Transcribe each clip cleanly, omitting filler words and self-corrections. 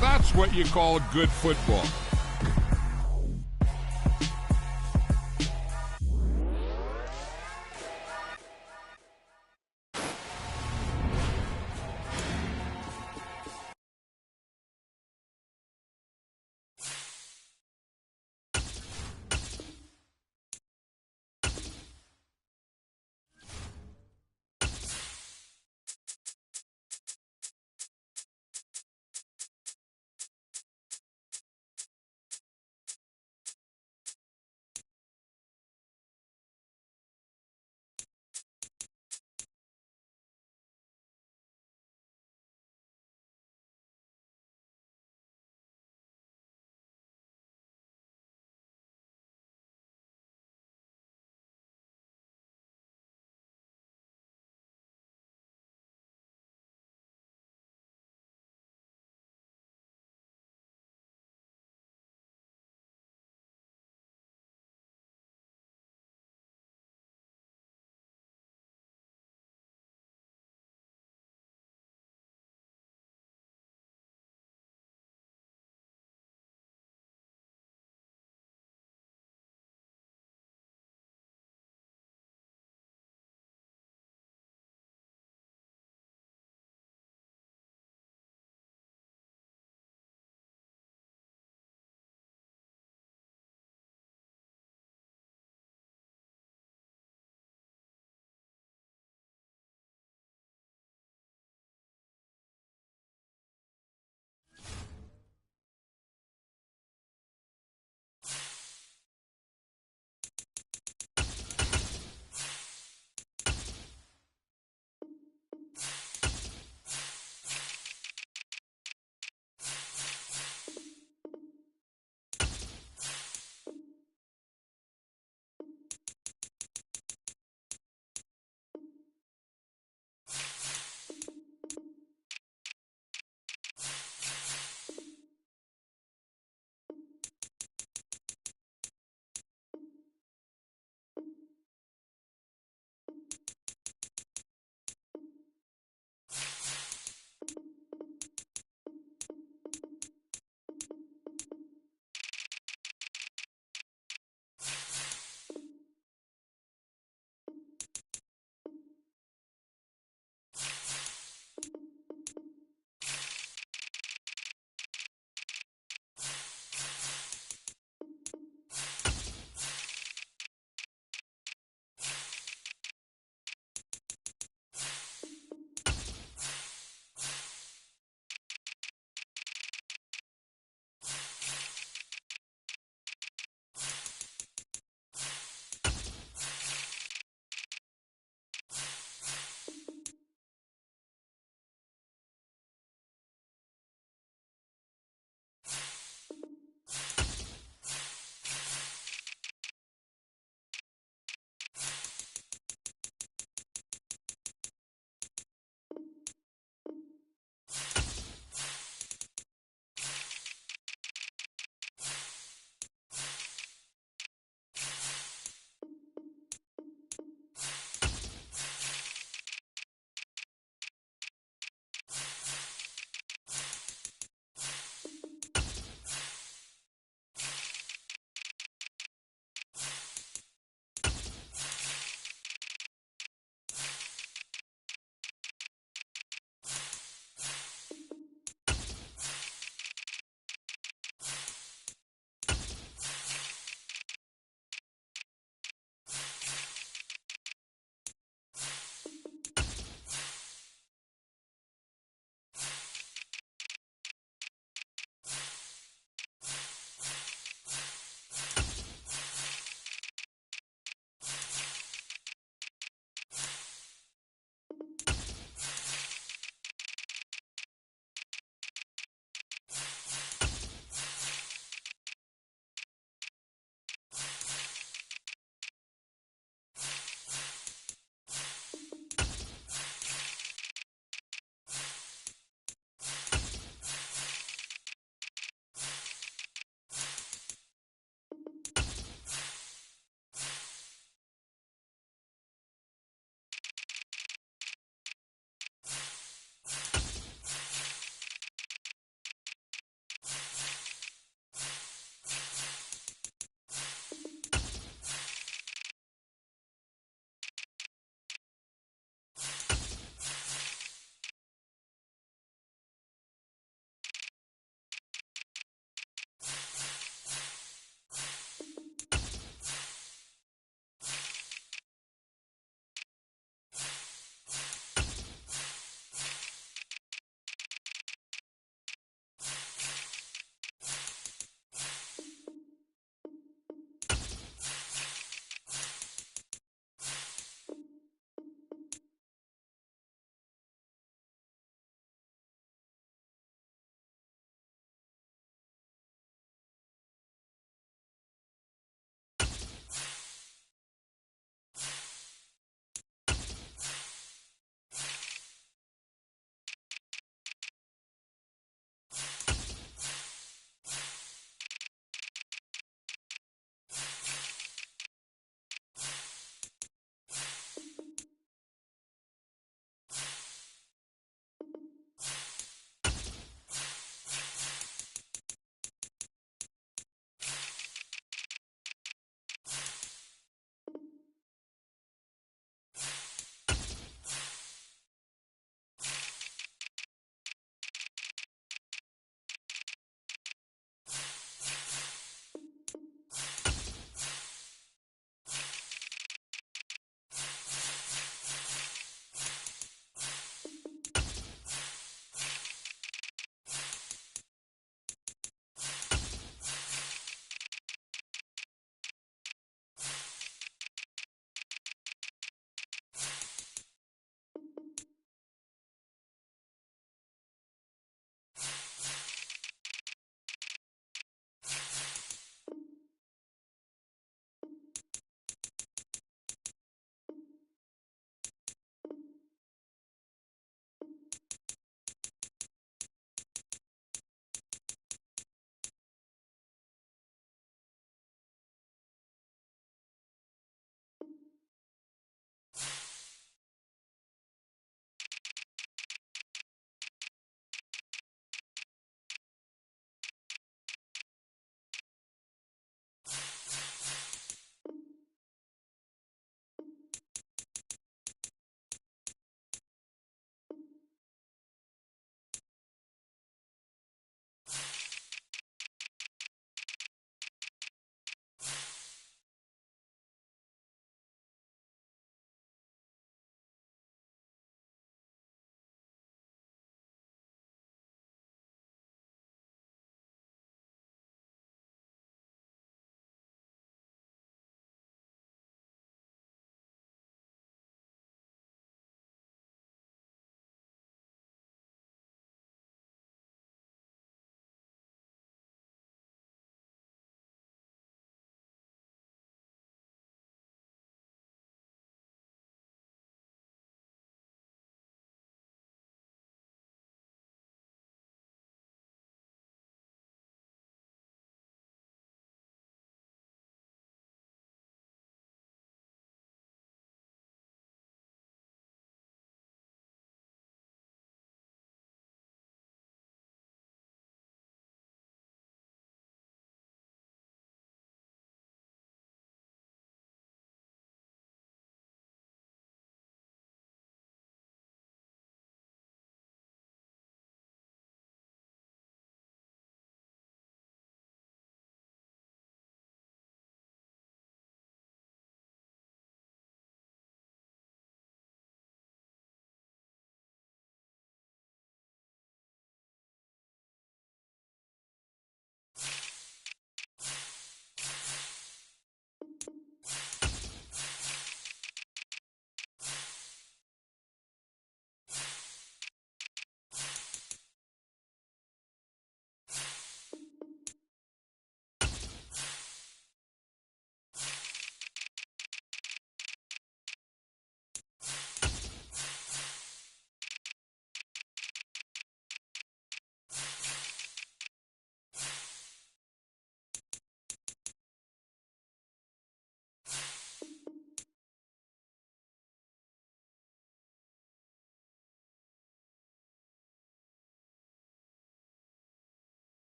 that's what you call good football.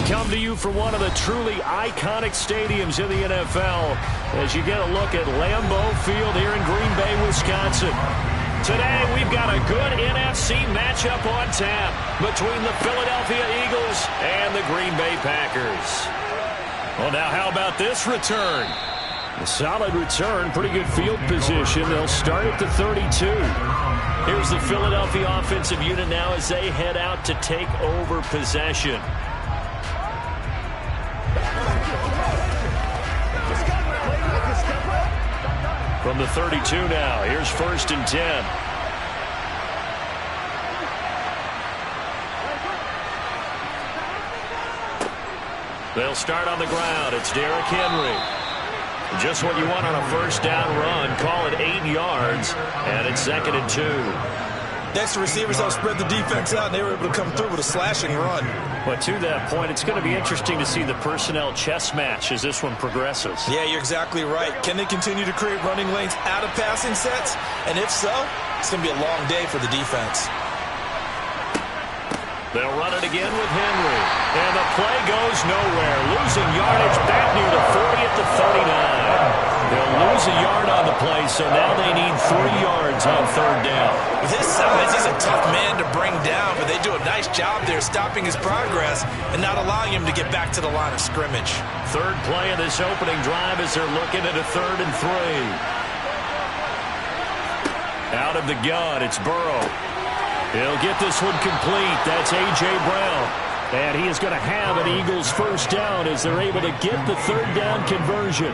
come to you from one of the truly iconic stadiums in the NFL as you get a look at Lambeau Field here in Green Bay, Wisconsin. Today, we've got a good NFC matchup on tap between the Philadelphia Eagles and the Green Bay Packers. Well, now how about this return? A solid return, pretty good field position. They'll start at the 32. Here's the Philadelphia offensive unit now as they head out to take over possession. From the 32 now, here's 1st and 10. They'll start on the ground. It's Derrick Henry. Just what you want on a first down run. Call it 8 yards, and it's 2nd and 2. Next, the receivers have spread the defense out, and they were able to come through with a slashing run. But to that point, it's going to be interesting to see the personnel chess match as this one progresses. Yeah, you're exactly right. Can they continue to create running lanes out of passing sets? And if so, it's going to be a long day for the defense. They'll run it again with Henry. And the play goes nowhere. Losing yardage back near the 40 at the 39. They'll lose a yard on the play, so now they need 3 yards on 3rd down. With his size, he's a tough man to bring down, but they do a nice job there stopping his progress and not allowing him to get back to the line of scrimmage. 3rd play of this opening drive as they're looking at a 3rd and 3. Out of the gun, it's Burrow. He'll get this one complete. That's A.J. Brown. And he is going to have an Eagles first down as they're able to get the 3rd down conversion.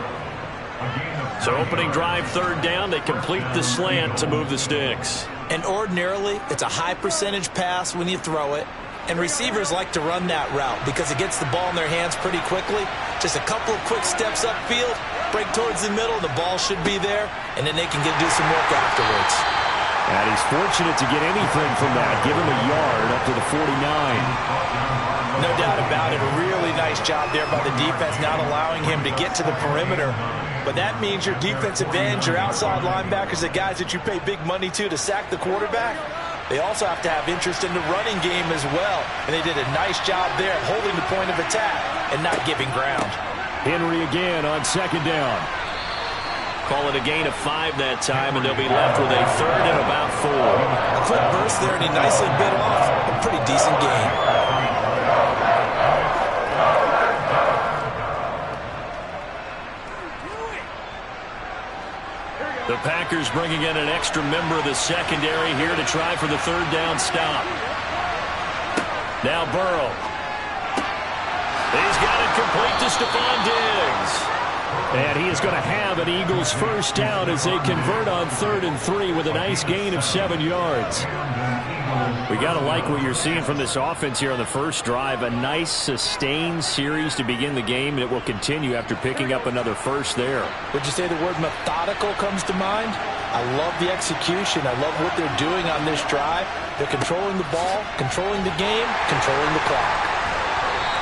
So opening drive 3rd down, they complete the slant to move the sticks. And ordinarily, it's a high percentage pass when you throw it. And receivers like to run that route because it gets the ball in their hands pretty quickly. Just a couple of quick steps upfield, break towards the middle, the ball should be there, and then they can do some work afterwards. And he's fortunate to get anything from that. Give him a yard up to the 49. No doubt about it. A really nice job there by the defense, not allowing him to get to the perimeter. But that means your defensive ends, your outside linebackers, the guys that you pay big money to sack the quarterback, they also have to have interest in the running game as well. And they did a nice job there holding the point of attack and not giving ground. Henry again on 2nd down. Call it a gain of 5 that time, and they'll be left with a 3rd and about 4. A quick burst there, and he nicely bit off a pretty decent gain. The Packers bringing in an extra member of the secondary here to try for the 3rd down stop. Now Burrow. He's got it complete to Stephon Diggs. And he is going to have an Eagles first down as they convert on 3rd and 3 with a nice gain of 7 yards. We got to like what you're seeing from this offense here on the first drive. A nice sustained series to begin the game, and it will continue after picking up another first there. Would you say the word methodical comes to mind? I love the execution. I love what they're doing on this drive. They're controlling the ball, controlling the game, controlling the clock.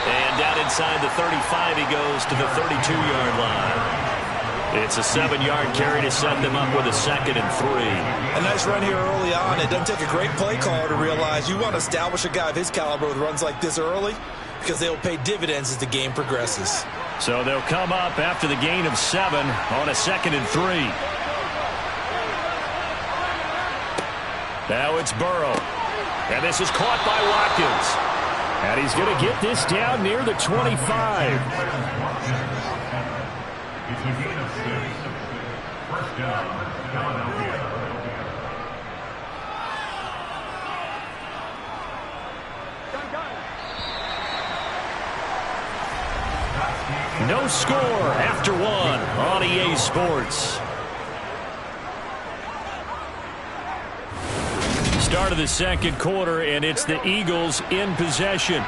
And down inside the 35, he goes to the 32-yard line. It's a 7-yard carry to set them up with a 2nd and 3. A nice run here early on. It doesn't take a great play caller to realize you want to establish a guy of his caliber with runs like this early because they'll pay dividends as the game progresses. So they'll come up after the gain of 7 on a 2nd and 3. Now it's Burrow. And this is caught by Watkins. And he's going to get this down near the 25. No score after 1 on EA Sports. Start of the 2nd quarter, and it's the Eagles in possession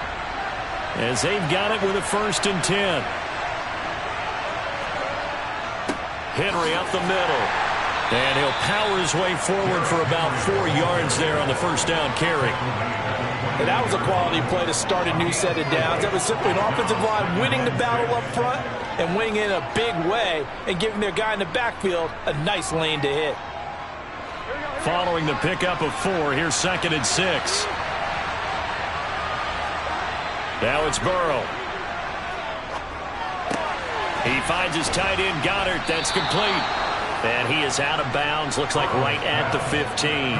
as they've got it with a 1st and 10. Henry up the middle, and he'll power his way forward for about 4 yards there on the first down carry. And that was a quality play to start a new set of downs. That was simply an offensive line winning the battle up front and winning in a big way and giving their guy in the backfield a nice lane to hit. Following the pickup of 4, here's 2nd and 6. Now it's Burrow. He finds his tight end, Goddard. That's complete. And he is out of bounds. Looks like right at the 15.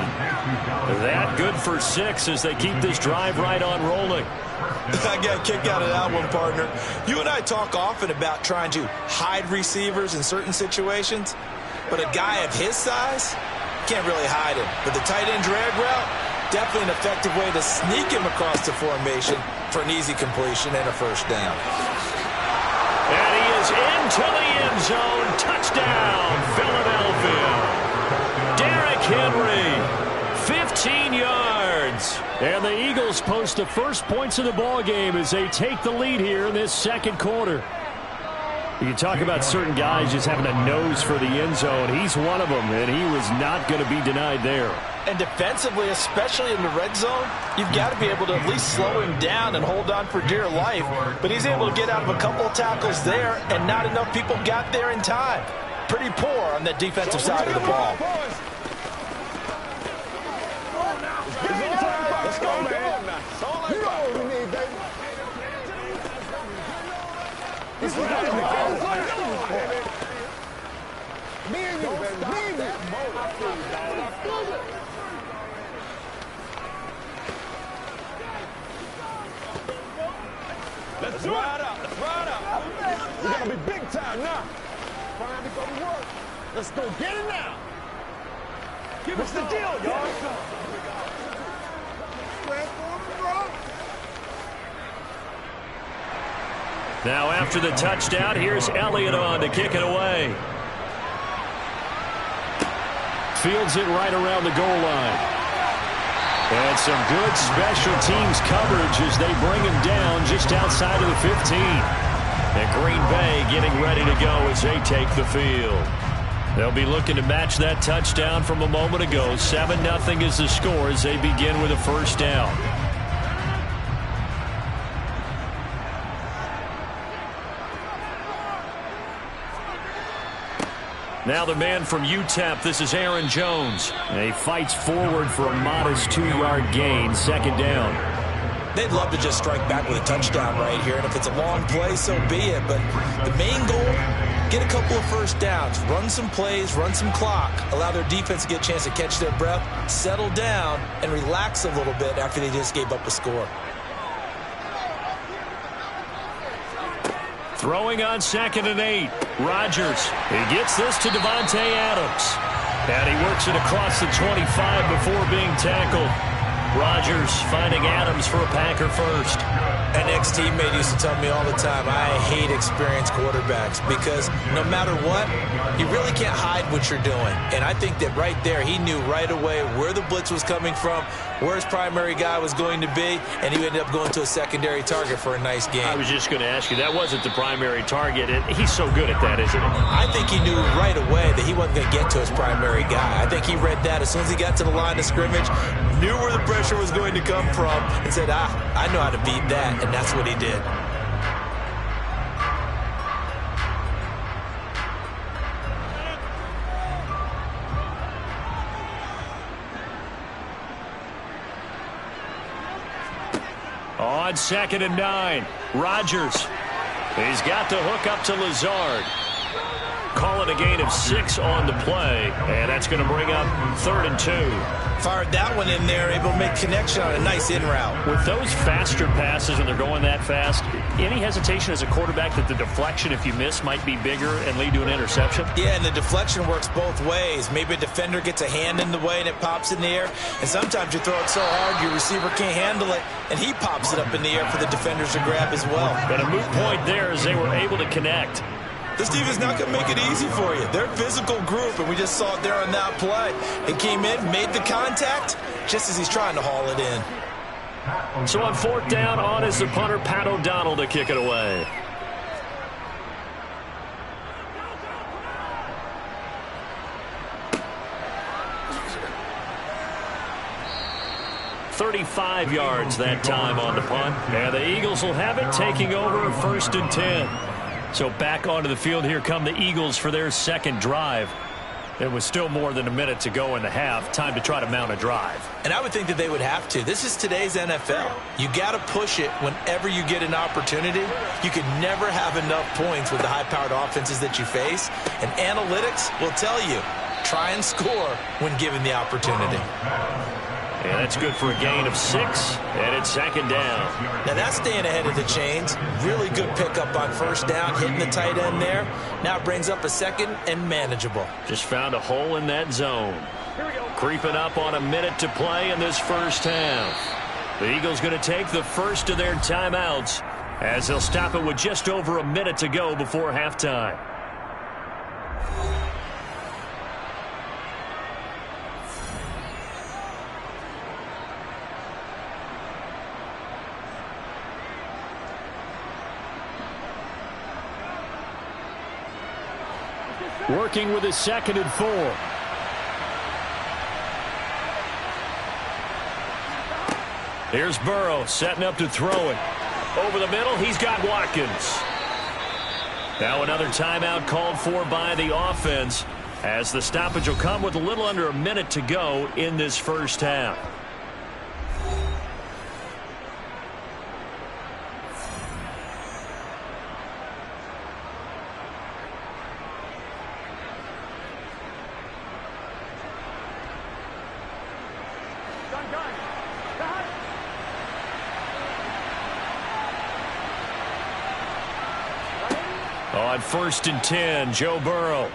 That good for 6 as they keep this drive right on rolling. I got a kick out of that one, partner. You and I talk often about trying to hide receivers in certain situations, but a guy of his size can't really hide him. But the tight end drag route, definitely an effective way to sneak him across the formation for an easy completion and a first down. And he is into the end zone. Touchdown, Philadelphia. Derrick Henry, 15 yards. And the Eagles post the first points of the ball game as they take the lead here in this second quarter. You talk about certain guys just having a nose for the end zone. He's one of them, and he was not going to be denied there. And defensively, especially in the red zone, you've got to be able to at least slow him down and hold on for dear life. But he's able to get out of a couple of tackles there, and not enough people got there in time. Pretty poor on that defensive side of the ball. Let's go, man. You know what we need, baby. This is me and you, baby. Me and you. Let's ride out. Let's ride out. We're going to be big time now. Trying to go to work. Let's go get it now. Give us the deal, y'all. Now after the touchdown, here's Elliott on to kick it away. Fields it right around the goal line. And some good special teams coverage as they bring him down just outside of the 15. And Green Bay getting ready to go as they take the field. They'll be looking to match that touchdown from a moment ago. 7-0 is the score as they begin with a first down. Now the man from UTEP, this is Aaron Jones. And he fights forward for a modest 2-yard gain, second down. They'd love to just strike back with a touchdown right here, and if it's a long play, so be it. But the main goal, get a couple of first downs, run some plays, run some clock, allow their defense to get a chance to catch their breath, settle down, and relax a little bit after they just gave up a score. Throwing on 2nd and 8. Rodgers. He gets this to Davante Adams. And he works it across the 25 before being tackled. Rodgers finding Adams for a Packer first. An ex-teammate used to tell me all the time, I hate experienced quarterbacks because no matter what, you really can't hide what you're doing. And I think that right there, he knew right away where the blitz was coming from, where his primary guy was going to be, and he ended up going to a secondary target for a nice game. I was just going to ask you, that wasn't the primary target, and he's so good at that, isn't he? I think he knew right away that he wasn't going to get to his primary guy. I think he read that as soon as he got to the line of scrimmage, knew where the pressure was going to come from, and said, I know how to beat that, and that's what he did. On 2nd and 9, Rodgers. He's got the hook up to Lazard. Call it a gain of 6 on the play, and that's going to bring up 3rd and 2. Fired that one in there, able to make connection on a nice in route. With those faster passes, and they're going that fast, any hesitation as a quarterback that the deflection, if you miss, might be bigger and lead to an interception? Yeah, and the deflection works both ways. Maybe a defender gets a hand in the way and it pops in the air, and sometimes you throw it so hard your receiver can't handle it, and he pops it up in the air for the defenders to grab as well. But a moot point there as they were able to connect. This team is not going to make it easy for you. They're a physical group, and we just saw it there on that play. It came in, made the contact, just as he's trying to haul it in. So on 4th down, on is the punter, Pat O'Donnell, to kick it away. "35 yards that time on the punt. And the Eagles will have it, taking over 1st and 10. So back onto the field, here come the Eagles for their second drive. It was still more than a minute to go in the half. Time to try to mount a drive. And I would think that they would have to. This is today's NFL. You got to push it whenever you get an opportunity. You can never have enough points with the high-powered offenses that you face. And analytics will tell you, try and score when given the opportunity. And that's good for a gain of 6, and it's second down. Now that's staying ahead of the chains. Really good pickup on first down, hitting the tight end there. Now it brings up a second and manageable. Just found a hole in that zone. Creeping up on a minute to play in this first half. The Eagles going to take the first of their timeouts as they'll stop it with just over a minute to go before halftime. Working with his 2nd and 4. Here's Burrow setting up to throw it. Over the middle, he's got Watkins. Now another timeout called for by the offense as the stoppage will come with a little under a minute to go in this first half. On 1st and 10, Joe Burrow.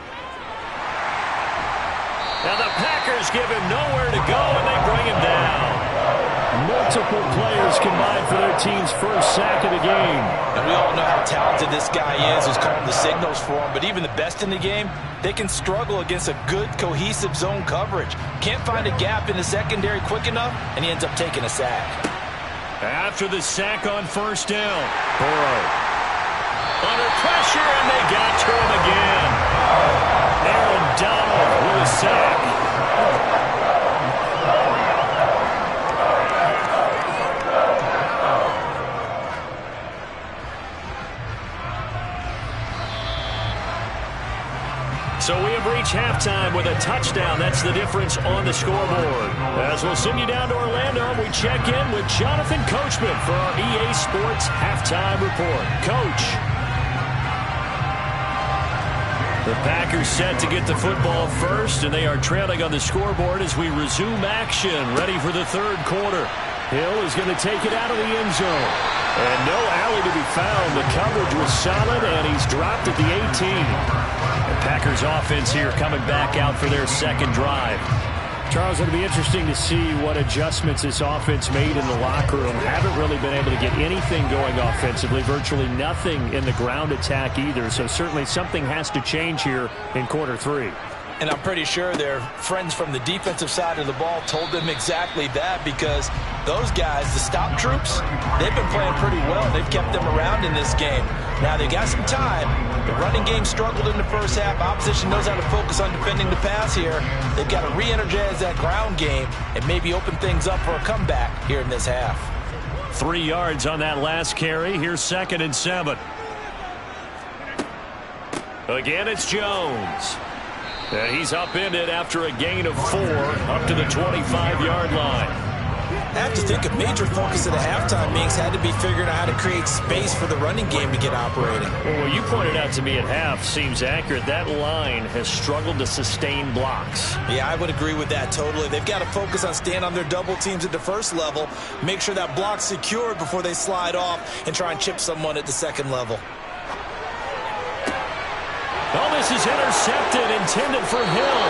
Now the Packers give him nowhere to go, and they bring him down. Multiple players combined for their team's first sack of the game. And we all know how talented this guy is who's calling the signals for him, but even the best in the game, they can struggle against a good, cohesive zone coverage. Can't find a gap in the secondary quick enough, and he ends up taking a sack. After the sack on first down, Burrow under pressure, and they got to him again. Aaron Donald with a sack. So we have reached halftime with a touchdown. That's the difference on the scoreboard. As we'll send you down to Orlando, we check in with Jonathan Coachman for our EA Sports Halftime Report. Coach. The Packers set to get the football first, and they are trailing on the scoreboard as we resume action, ready for the third quarter. Hill is going to take it out of the end zone. And no alley to be found. The coverage was solid, and he's dropped at the 18. The Packers offense here coming back out for their second drive. Charles, it'll be interesting to see what adjustments this offense made in the locker room. Haven't really been able to get anything going offensively, virtually nothing in the ground attack either. So certainly something has to change here in quarter 3. And I'm pretty sure their friends from the defensive side of the ball told them exactly that, because those guys, the stop troops, they've been playing pretty well. They've kept them around in this game. Now they got some time. The running game struggled in the first half. Opposition knows how to focus on defending the pass here. They've got to re-energize that ground game and maybe open things up for a comeback here in this half. 3 yards on that last carry. Here's 2nd and 7. Again, it's Jones. And he's upended after a gain of 4 up to the 25-yard line. I have to think a major focus of the halftime meetings had to be figuring out how to create space for the running game to get operating. Well, what you pointed out to me at half seems accurate. That line has struggled to sustain blocks. Yeah, I would agree with that totally. They've got to focus on staying on their double teams at the first level, make sure that block's secured before they slide off and try and chip someone at the second level. Oh, this is intercepted, intended for Hill.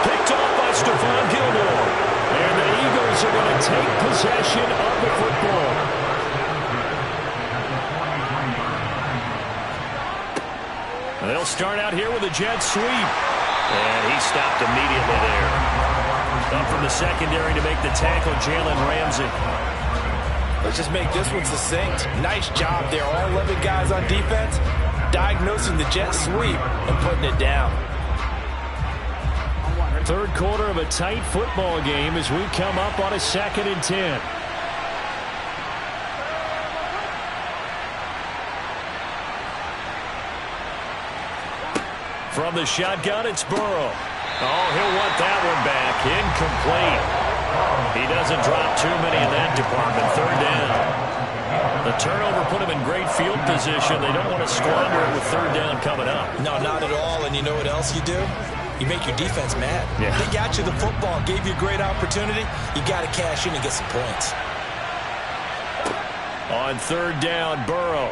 Picked off by Stephon Gilmore. And the Eagles are going to take possession of the football. They'll start out here with a jet sweep. And he stopped immediately there. Up from the secondary to make the tackle, Jalen Ramsey. Let's just make this one succinct. Nice job there. All 11 guys on defense diagnosing the jet sweep and putting it down. Third quarter of a tight football game as we come up on a 2nd and 10. From the shotgun, it's Burrow. Oh, he'll want that one back. Incomplete. He doesn't drop too many in that department. Third down. The turnover put him in great field position. They don't want to squander it with third down coming up. No, not at all. And you know what else you do? You make your defense mad. Yeah. They got you the football, gave you a great opportunity. You got to cash in and get some points. On third down, Burrow.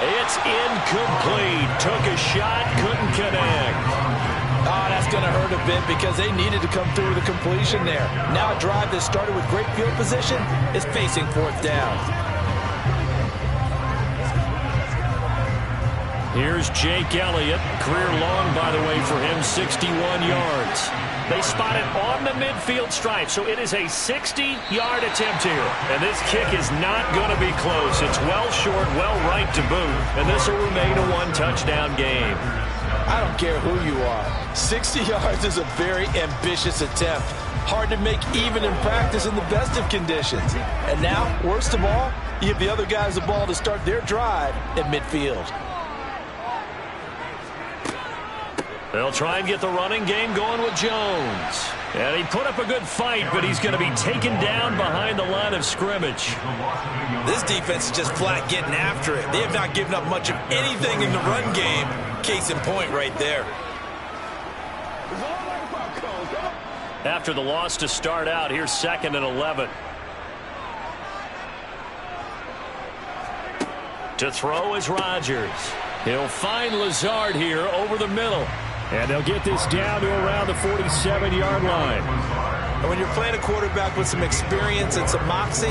It's incomplete. Took a shot, couldn't connect. Oh, that's going to hurt a bit because they needed to come through with a completion there. Now a drive that started with great field position is facing fourth down. Here's Jake Elliott. Career long, by the way, for him, 61 yards. They spot it on the midfield stripe, so it is a 60-yard attempt here. And this kick is not going to be close. It's well short, well right to boot, and this will remain a one-touchdown game. I don't care who you are. 60 yards is a very ambitious attempt. Hard to make even in practice in the best of conditions. And now, worst of all, you give the other guys the ball to start their drive at midfield. They'll try and get the running game going with Jones. And he put up a good fight, but he's going to be taken down behind the line of scrimmage. This defense is just flat getting after it. They have not given up much of anything in the run game. Case in point right there. After the loss to start out, here's 2nd and 11. To throw is Rodgers. He'll find Lazard here over the middle. And they'll get this down to around the 47-yard line. And when you're playing a quarterback with some experience and some moxie,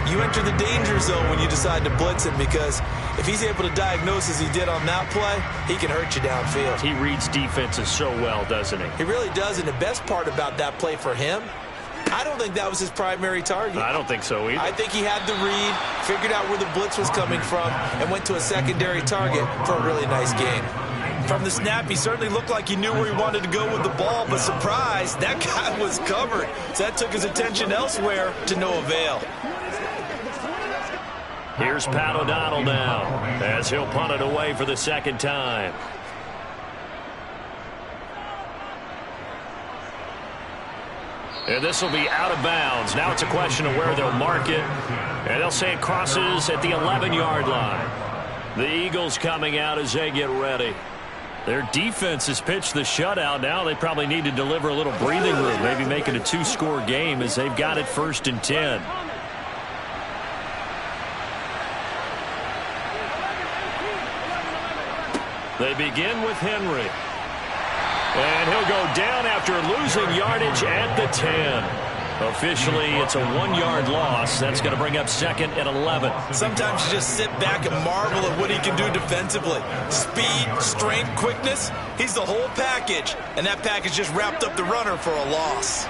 you enter the danger zone when you decide to blitz him, because if he's able to diagnose as he did on that play, he can hurt you downfield. He reads defenses so well, doesn't he? He really does, and the best part about that play for him, I don't think that was his primary target. I don't think so either. I think he had the read, figured out where the blitz was coming from, and went to a secondary target for a really nice game. From the snap, he certainly looked like he knew where he wanted to go with the ball, but surprise, that guy was covered. So that took his attention elsewhere to no avail. Here's Pat O'Donnell now, as he'll punt it away for the second time. And this will be out of bounds. Now it's a question of where they'll mark it. And they'll say it crosses at the 11-yard line. The Eagles coming out as they get ready. Their defense has pitched the shutout. Now they probably need to deliver a little breathing room, maybe make it a 2-score game as they've got it 1st and 10. They begin with Henry. And he'll go down after losing yardage at the 10. Officially, it's a 1-yard loss. That's going to bring up 2nd and 11. Sometimes you just sit back and marvel at what he can do defensively. Speed, strength, quickness, he's the whole package. And that package just wrapped up the runner for a loss.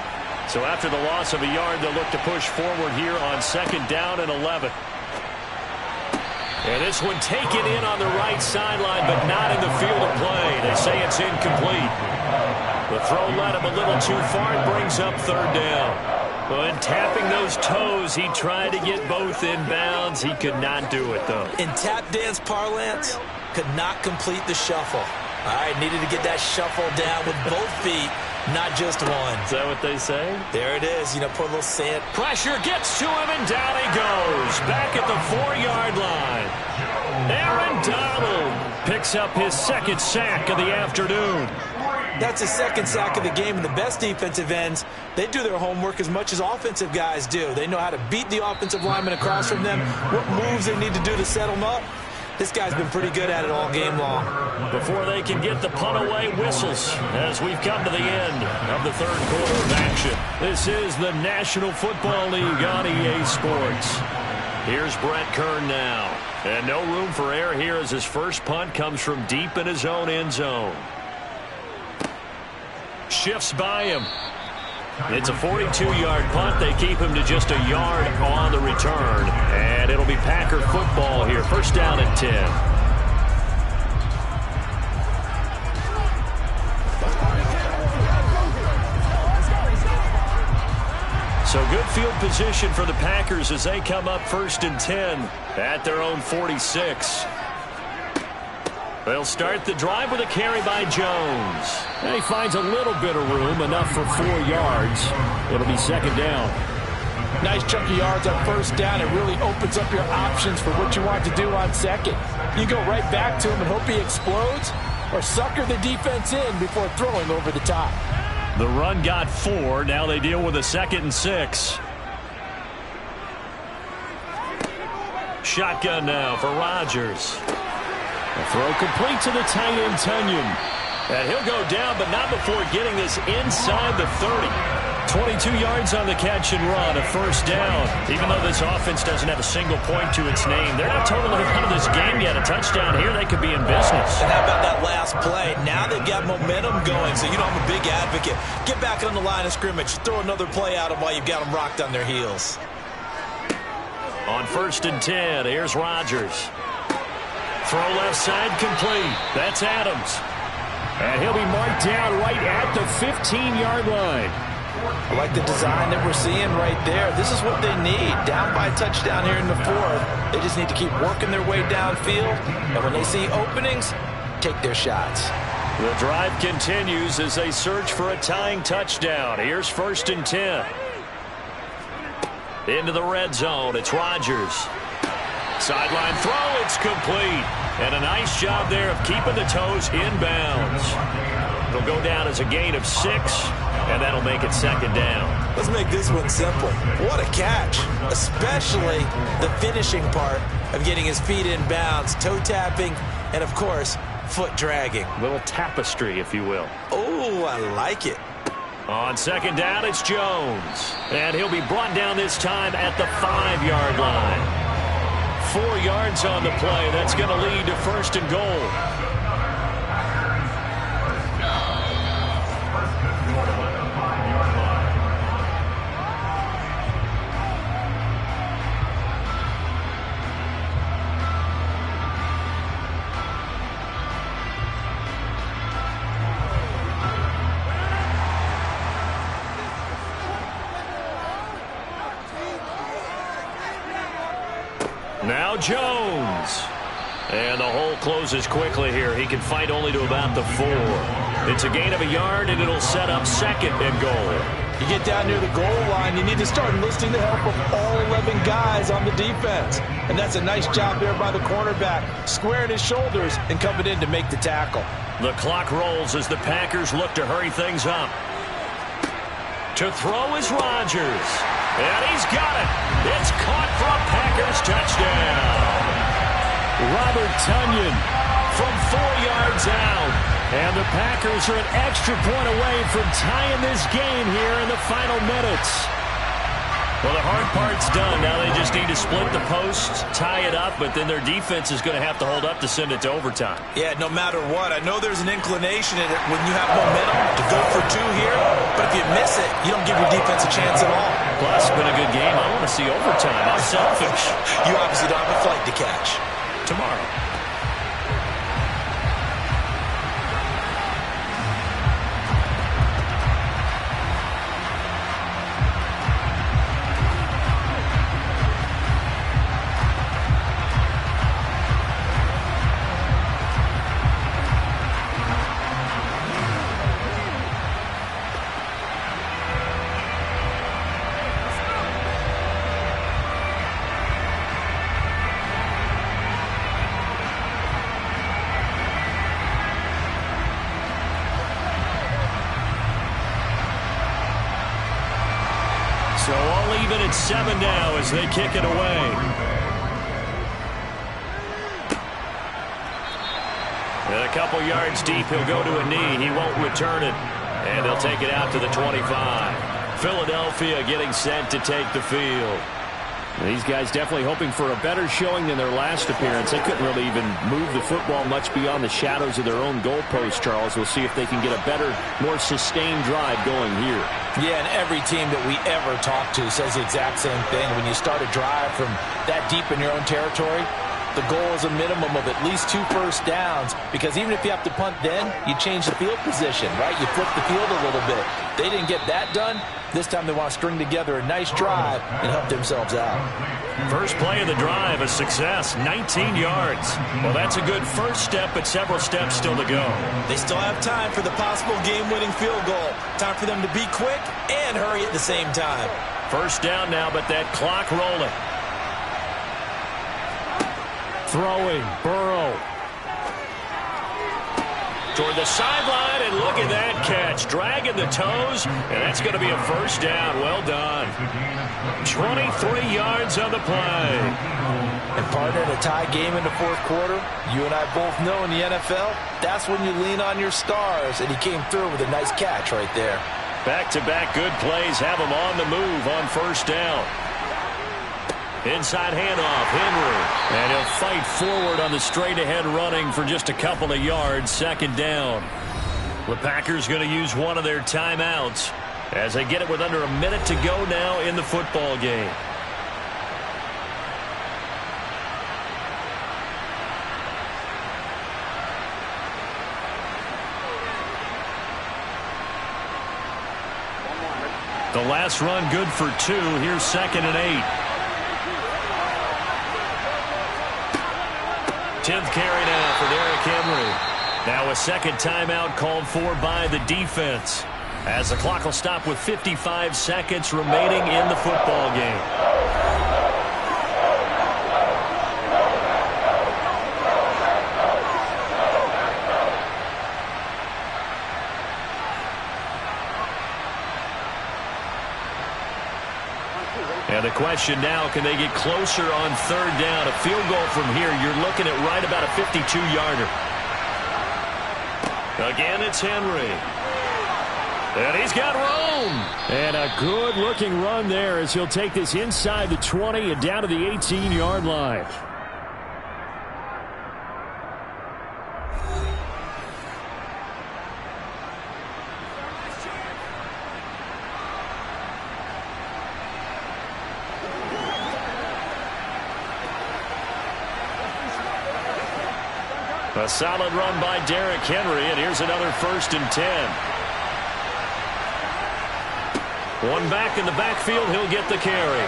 So after the loss of a yard, they'll look to push forward here on 2nd down and 11. And this one taken in on the right sideline, but not in the field of play. They say it's incomplete. The throw led him a little too far and brings up 3rd down. When tapping those toes, he tried to get both in bounds. He could not do it, though. In tap dance parlance, could not complete the shuffle. All right, needed to get that shuffle down with both feet, not just one. Is that what they say? There it is. You know, put a little sand. Pressure gets to him, and down he goes. Back at the 4-yard line. Aaron Donald picks up his 2nd sack of the afternoon. That's his 2nd sack of the game, and the best defensive ends, they do their homework as much as offensive guys do. They know how to beat the offensive lineman across from them, what moves they need to do to set them up. This guy's been pretty good at it all game long. Before they can get the punt away, whistles as we've come to the end of the 3rd quarter of action. This is the National Football League on EA Sports. Here's Brett Kern now. And no room for error here as his first punt comes from deep in his own end zone. Shifts by him. It's a 42-yard punt. They keep him to just a yard on the return. And it'll be Packer football here. 1st down and 10. So good field position for the Packers as they come up 1st and 10 at their own 46. They'll start the drive with a carry by Jones. And he finds a little bit of room, enough for 4 yards. It'll be second down. Nice chunk of yards on first down. It really opens up your options for what you want to do on second. You go right back to him and hope he explodes, or sucker the defense in before throwing over the top. The run got 4. Now they deal with a 2nd and 6. Shotgun now for Rodgers. A throw complete to the tight end, Tunyon. And he'll go down, but not before getting this inside the 30. 22 yards on the catch and run, a first down. Even though this offense doesn't have a single point to its name, they're not totally out of this game yet. A touchdown here, they could be in business. And how about that last play? Now they've got momentum going, so I'm a big advocate. Get back on the line of scrimmage. Throw another play at them while you've got them rocked on their heels. On 1st and 10, here's Rodgers. Throw left side complete. That's Adams. And he'll be marked down right at the 15-yard line. I like the design that we're seeing right there. This is what they need. Down by a touchdown here in the 4th. They just need to keep working their way downfield. And when they see openings, take their shots. The drive continues as they search for a tying touchdown. Here's 1st and 10. Into the red zone. It's Rodgers. Sideline throw. It's complete. And a nice job there of keeping the toes inbounds. It'll go down as a gain of 6. And that'll make it 2nd down. Let's make this one simple. What a catch. Especially the finishing part of getting his feet in bounds, toe tapping, and of course, foot dragging. A little tapestry, if you will. Oh, I like it. On 2nd down, it's Jones. And he'll be brought down this time at the 5-yard line. 4 yards on the play. That's going to lead to 1st and goal. Now Jones. And the hole closes quickly here. He can fight only to about the 4. It's a gain of a yard, and it'll set up 2nd and goal. You get down near the goal line, you need to start enlisting the help of all 11 guys on the defense. And that's a nice job there by the cornerback, squaring his shoulders and coming in to make the tackle. The clock rolls as the Packers look to hurry things up. To throw is Rodgers. And he's got it. It's caught for a Packers touchdown. Robert Tunyon from 4 yards out. And the Packers are an extra point away from tying this game here in the final minutes. Well, the hard part's done. Now they just need to split the posts, tie it up, but then their defense is going to have to hold up to send it to overtime. Yeah, no matter what. I know there's an inclination in it when you have momentum to go for 2 here, but if you miss it, you don't give your defense a chance at all. Plus, it's been a good game. I want to see overtime. I'm selfish. You obviously don't have a flight to catch. Tomorrow. So all even at 7 now as they kick it away. And a couple yards deep, he'll go to a knee. He won't return it. And they'll take it out to the 25. Philadelphia getting set to take the field. These guys definitely hoping for a better showing than their last appearance. They couldn't really even move the football much beyond the shadows of their own goalpost, Charles. We'll see if they can get a better, more sustained drive going here. Yeah, and every team that we ever talk to says the exact same thing. When you start a drive from that deep in your own territory, The goal is a minimum of at least 2 first downs, because even if you have to punt then, you change the field position, right? You flip the field a little bit. They didn't get that done. This time they want to string together a nice drive and help themselves out. First play of the drive, a success, 19 yards. Well, that's a good first step, but several steps still to go. They still have time for the possible game-winning field goal. Time for them to be quick and hurry at the same time. First down now, but that clock rolling. Throwing, Burrow. Toward the sideline, and look at that catch. Dragging the toes, and that's going to be a first down. Well done. 23 yards on the play. And partner, in a tie game in the fourth quarter, you and I both know in the NFL, that's when you lean on your stars, and he came through with a nice catch right there. Back-to-back good plays have him on the move on first down. Inside handoff, Henry. And he'll fight forward on the straight-ahead running for just a couple of yards, second down. The Packers going to use one of their timeouts as they get it with under a minute to go now in the football game. The last run good for 2. Here's 2nd and 8. 10th carry now for Derrick Henry. Now a second timeout called for by the defense, as the clock will stop with 55 seconds remaining in the football game. And the question now, can they get closer on third down? A field goal from here, you're looking at right about a 52-yarder. Again, it's Henry. And he's got room. And a good-looking run there as he'll take this inside the 20 and down to the 18-yard line. A solid run by Derrick Henry, and here's another 1st and 10. One back in the backfield, he'll get the carry.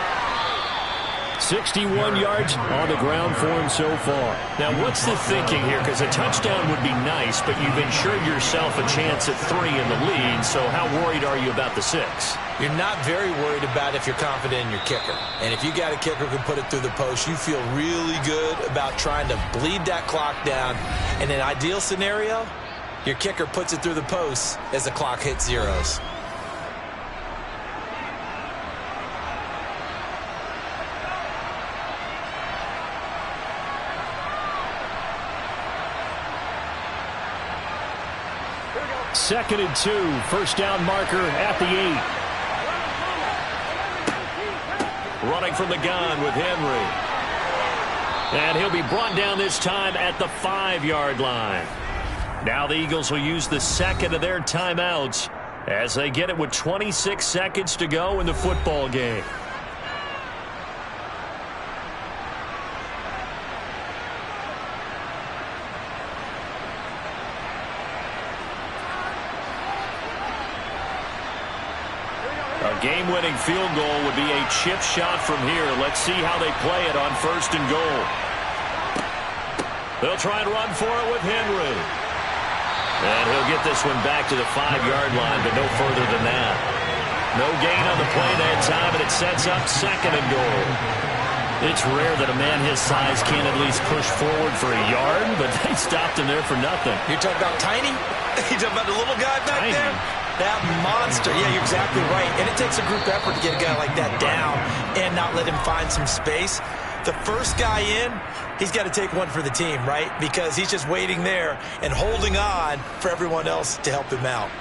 61 yards on the ground for him so far. Now, what's the thinking here? Because a touchdown would be nice, but you've ensured yourself a chance at 3 in the lead, so how worried are you about the 6? You're not very worried about if you're confident in your kicker. And if you got a kicker who can put it through the post, you feel really good about trying to bleed that clock down. In an ideal scenario, your kicker puts it through the post as the clock hits zeros. Second and 2, first down marker at the 8. Running from the gun with Henry. And he'll be brought down this time at the 5-yard line. Now the Eagles will use the second of their timeouts as they get it with 26 seconds to go in the football game. A game-winning field goal would be a chip shot from here. Let's see how they play it on 1st and goal. They'll try and run for it with Henry. And he'll get this one back to the 5-yard line, but no further than that. No gain on the play that time, and it sets up 2nd and goal. It's rare that a man his size can't at least push forward for a yard, but they stopped him there for nothing. You're talking about tiny? You're talking about the little guy back Tiny. there? That monster. Yeah, you're exactly right. And it takes a group effort to get a guy like that down and not let him find some space. The first guy in, he's got to take one for the team, right? Because he's just waiting there and holding on for everyone else to help him out.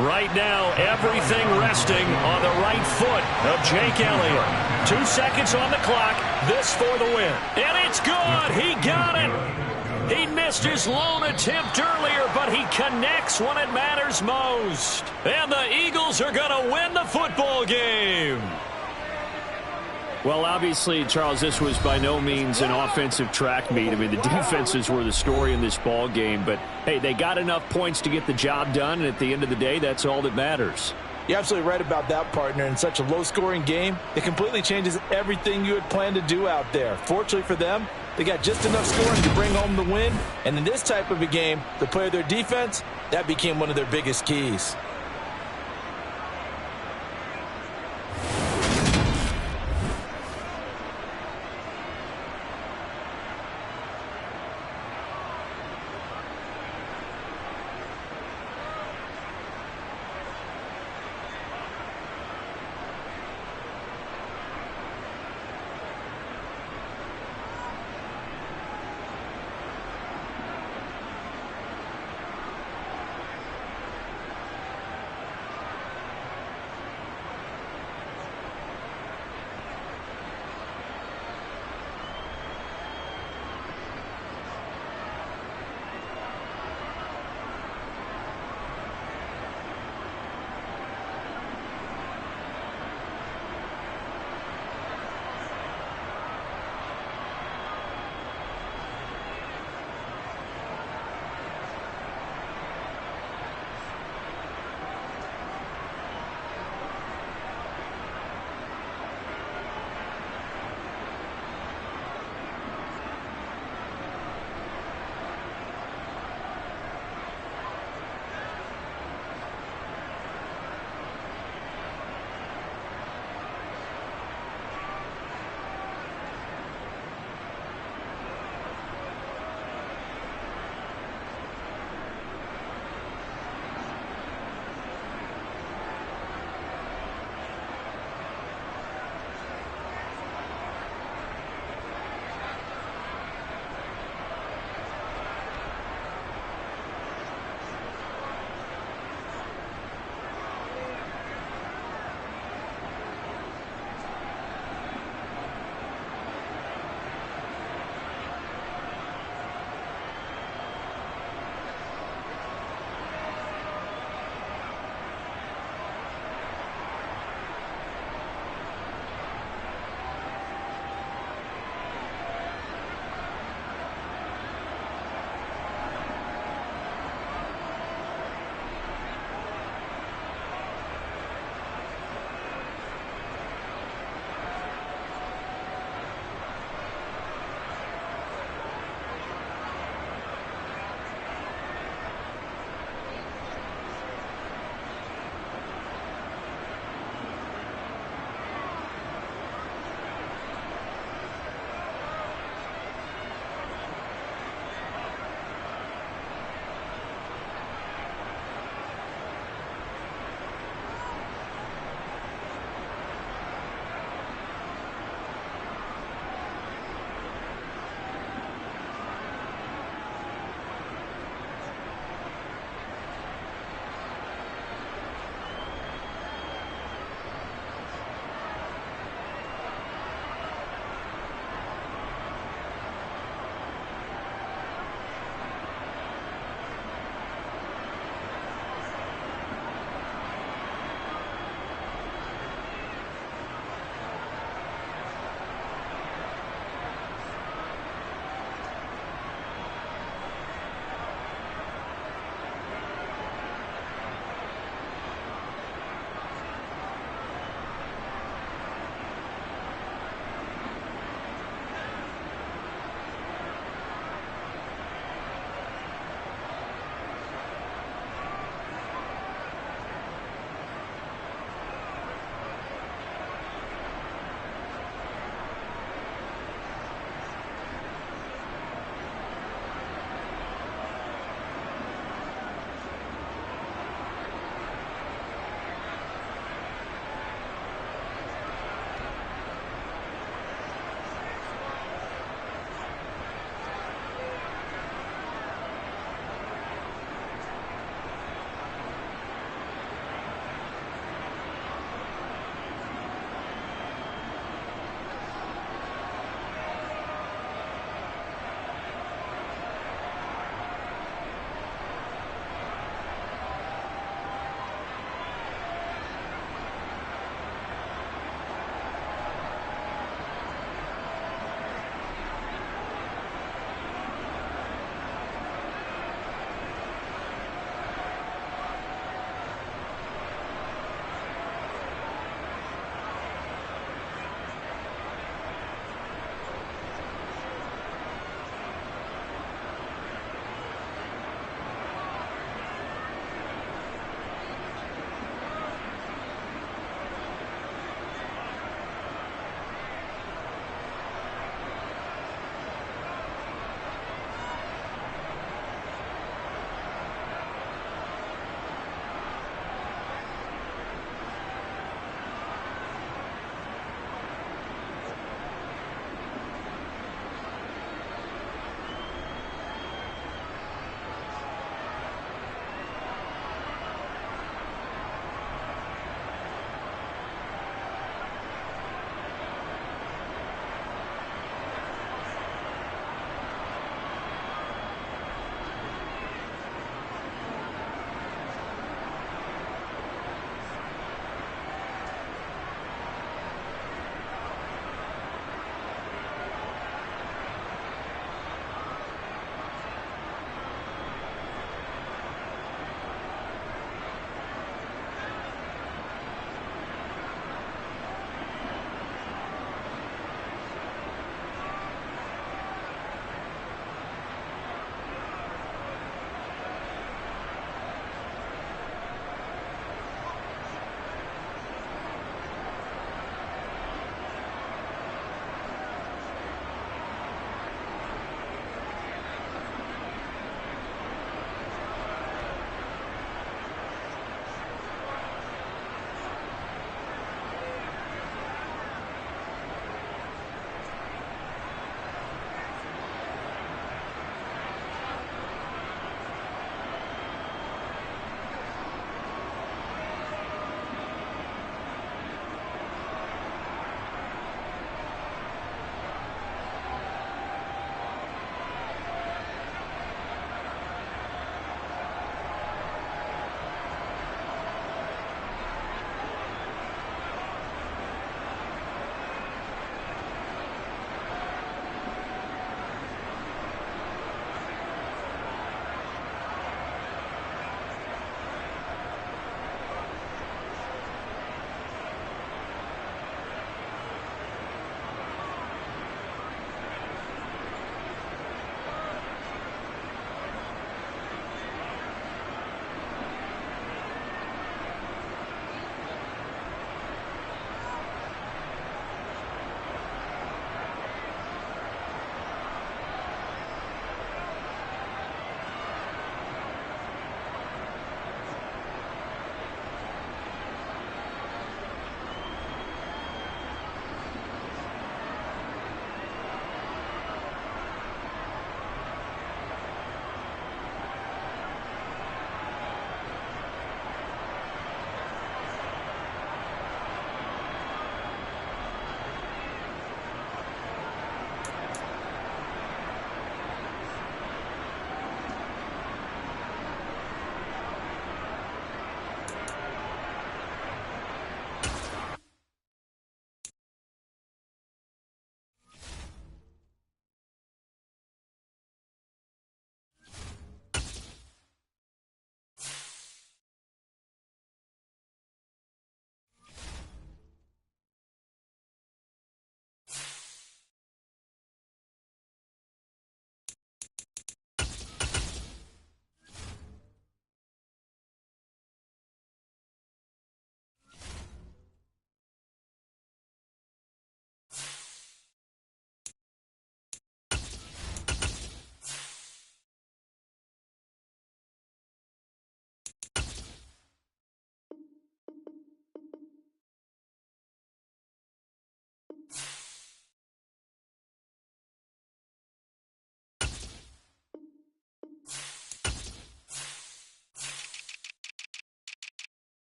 Right now, everything resting on the right foot of Jake Elliott. 2 seconds on the clock. This for the win. And it's good. He got it. He missed his lone attempt earlier, but he connects when it matters most. And the Eagles are going to win the football game. Well, obviously, Charles, this was by no means an offensive track meet. I mean, the defenses were the story in this ball game. But, hey, they got enough points to get the job done, and at the end of the day, that's all that matters. You're absolutely right about that, partner. In such a low-scoring game, it completely changes everything you had planned to do out there. Fortunately for them, they got just enough scoring to bring home the win. And in this type of a game, to play their defense, that became one of their biggest keys.